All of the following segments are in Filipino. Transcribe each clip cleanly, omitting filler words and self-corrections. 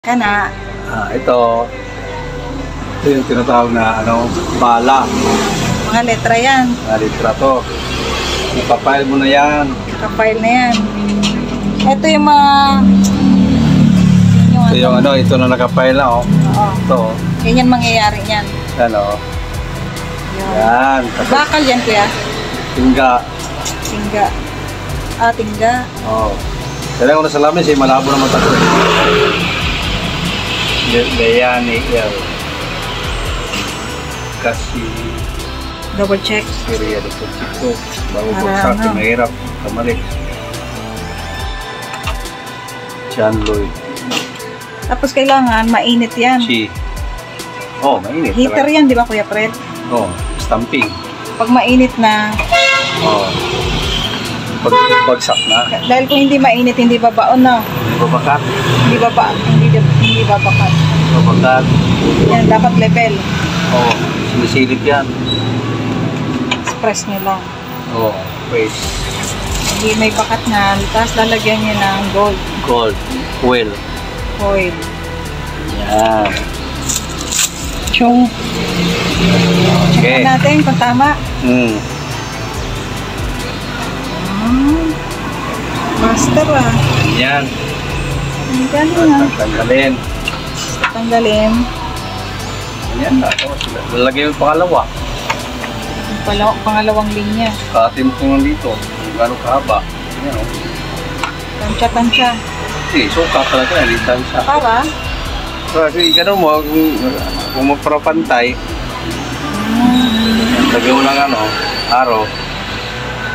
Kana. Ito yung tinatawag na bala. Mga letra yan. Mga letra to. Ipapile mo na yan. Ipapile na yan. Ito yung mga... Ito na nakapile na Oo. Ito. Yan mangyayari yan. Yan. Bakal yan, kuya? Tingga. Tingga. Tingga. Kailangan ko na sa lamin siya, malabo naman tayo. Yan kasi double check. Siriya double check ko. Bago bagsak, mahirap. Kamalik. John Lloyd. Tapos kailangan mainit yan. Mainit. Heater yan, di ba, Kuya Fred? Stamping. Pag mainit na. Pag bagsak na. Dahil kung hindi mainit, hindi babaon na. Hindi babakat. Hindi babakat. Babakat. Yan, dapat level. Sinisilip yan. Express nyo lang. Wait. Hindi may bakat na. Tapos lalagyan nyo ng gold. Gold. Foil. Yan. Chung. Okay. Check natin kung tama. Master Yan. Ang galing Tanggalin. Tanggalin. Yan. Lalagay yung pangalawa. Pangalawang linya. Katin ko lang dito. Kung gano'ng kahaba. Yan Tansya. suka talaga. Hindi tansya. Para? Kasi gano'n mo, kung magparapantay, lagyan mo lang araw.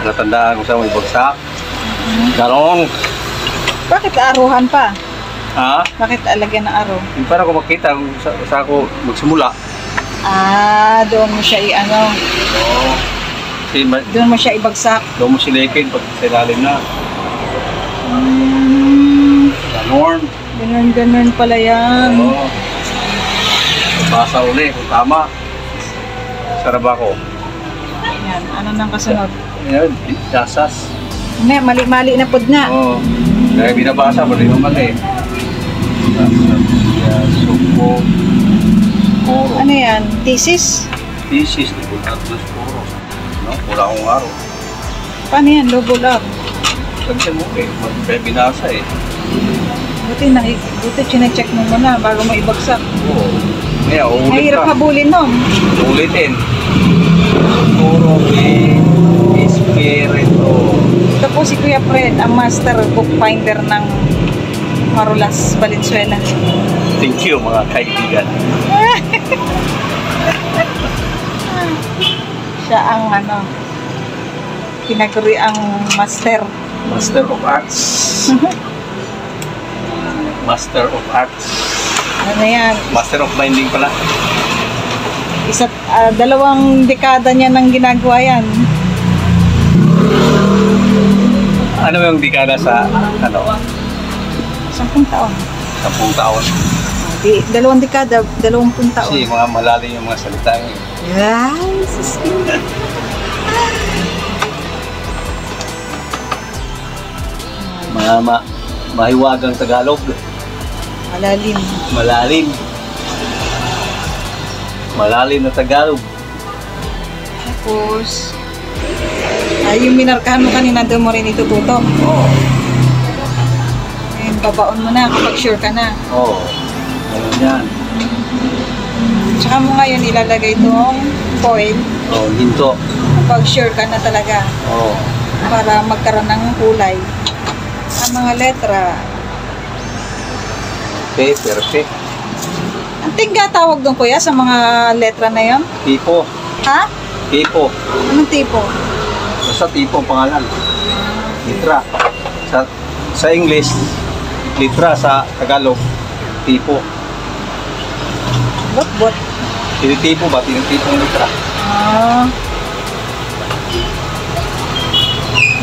Natandaan kung saan may bagsak. Ganon. Bakit aruhan pa? Bakit alagyan ng araw? Yung para ko makita kung saan ako magsimula. Doon mo siya doon mo siya ibagsak. Doon mo silipin pag sa ilalim na. Ganon. Ganon pala yan. Basa uli kung tama. Sarap ako. Yan, ano nang kasunod? Yan, dasas. Mali na pod na. Kaya binabasa, mali naman Suko. Koro. Ano yan? Thesis? Thesis, di ko plus koro. Wala akong araw. Paano yan? Double up? Lagyan mo kaya binasa Buti chinecheck mo muna bago mo ibagsak. Ngayon, uulit Mahirap habulin nun. Ulitin. Koro, Espiritu. Ito po si Kuya Fred, ang master bookbinder ng Marulas, Valenzuela. Thank you mga kaibigan. Siya ang pinaguri ang master. Master of Arts. Master of Arts. Ano yan? Master of Binding pala. 2 dekada niya nang ginagawa yan. Ano yung dekada sa 10 taon. 10 taon. 2 dekada, 20 taon. Kasi mga malalim yung mga salita niyo. Yes. Mga mahiwagang Tagalog. Malalim na Tagalog. Tapos yung minarkahan mo kanina, doon mo rin itututok. Ayun, babaon mo na kapag sure ka na. Ganun yan. Tsaka mo ngayon ilalagay itong foil. Hinto. Kapag sure ka na talaga. Para magkaroon ng kulay. Ang mga letra. Okay, perfect. Ang tingga tawag doon, kuya, sa mga letra na yon? Tipo. Ha? Tipo. Anong tipo? Basta tipo ang pangalan. Litra. Sa English, litra. Sa Tagalog, tipo. Bot. Tinitipo ba? Tinitipo ang litra.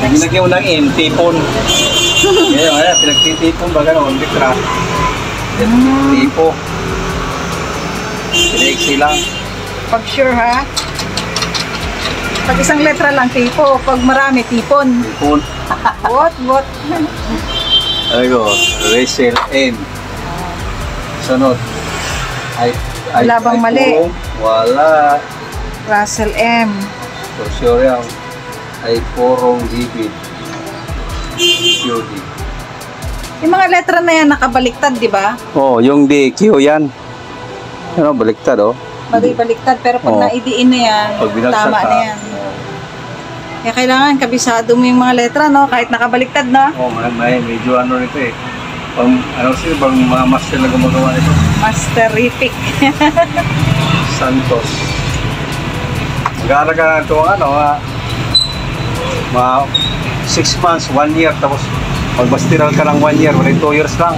Binagyan mo ng in, tipon. Ngayon, pinagtitipon ba gano'n? Litra. Tipo. Piniksi lang. Pag sure, ha? Pag isang letra lang, tipo. Pag marami, tipon. Tipon. What? Ano ko? Rachel N. Sunod. Wala bang mali? Wala. Russell M. For sure yan. Ay purong David. QD. Yung mga letra na yan nakabaliktad, di ba? Oh, yung DQ yan. Ano, baliktad oh. Baliktad, pero pag Oo. naidiin na yan, Pag binagsak tama ka. na yan. Kaya kailangan kabisado mo yung mga letra, no? Kahit nakabaliktad na. Oh, medyo ano nito eh. Pang, ano sila bang mga master na gumagawa nito? Masterific. Santos. Mag-aaral ka na ito, ano, mga 6 months, 1 year, tapos magbastiral ka ng 1 year, wala 2 years lang.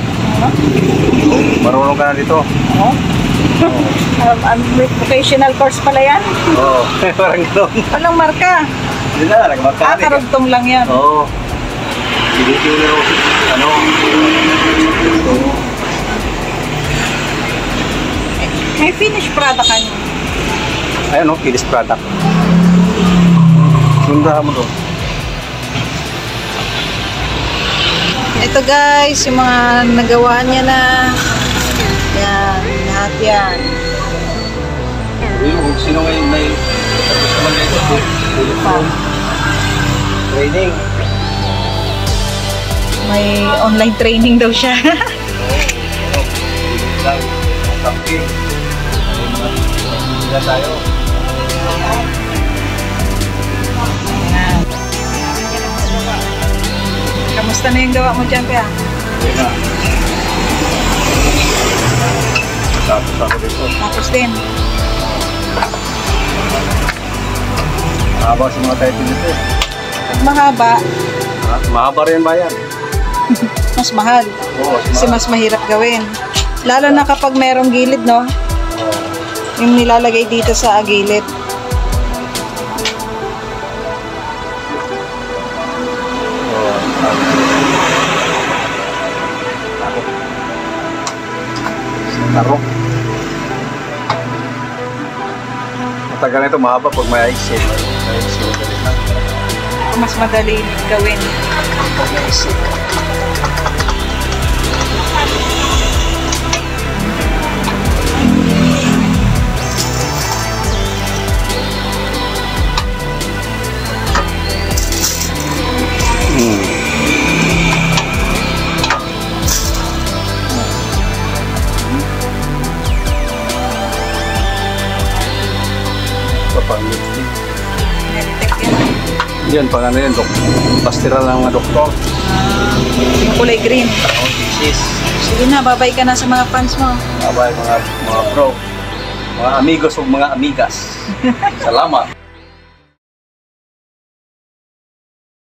Marunong ka na dito. Oo. Vocational course pala yan. Oo, parang gano'n. Walang marka. Hindi na, nagmakanik. Karugtong lang yan. Oo. Hindi na ano, ito. May finished product ka niyo. Ayan o, finished product. Sundahan mo doon. Ito guys, yung mga nagawa niya na. Yan, lahat yan. Kung sino ngayon may tapos naman ito, training. May online training daw siya. Lang, camping. Hindi tayo. Yan. Kamusta na yung gawa mo dyan, Pia? Hindi na. Tapos ako dito. Tapos din. Mahaba sa mga title nito eh. Pag mahaba, Mahaba rin ba yan? mas mahal. Oo, Kasi mas mahirap gawin. Lalo na kapag merong gilid, no? Oo. Yung nilalagay dito sa gilid. Tarok. Matagal na ito, mahaba pag may ice. May ice yung galit na. Mas madali gawin. Pag naisip. Pang-lifting. Neritek yan. Yan, pang ano yan, pastiral ng mga doktor. Yung kulay green. Oh, thesis. Sige na, babay ka na sa mga fans mo. Mga bro, mga amigos o mga amigas. Salamat.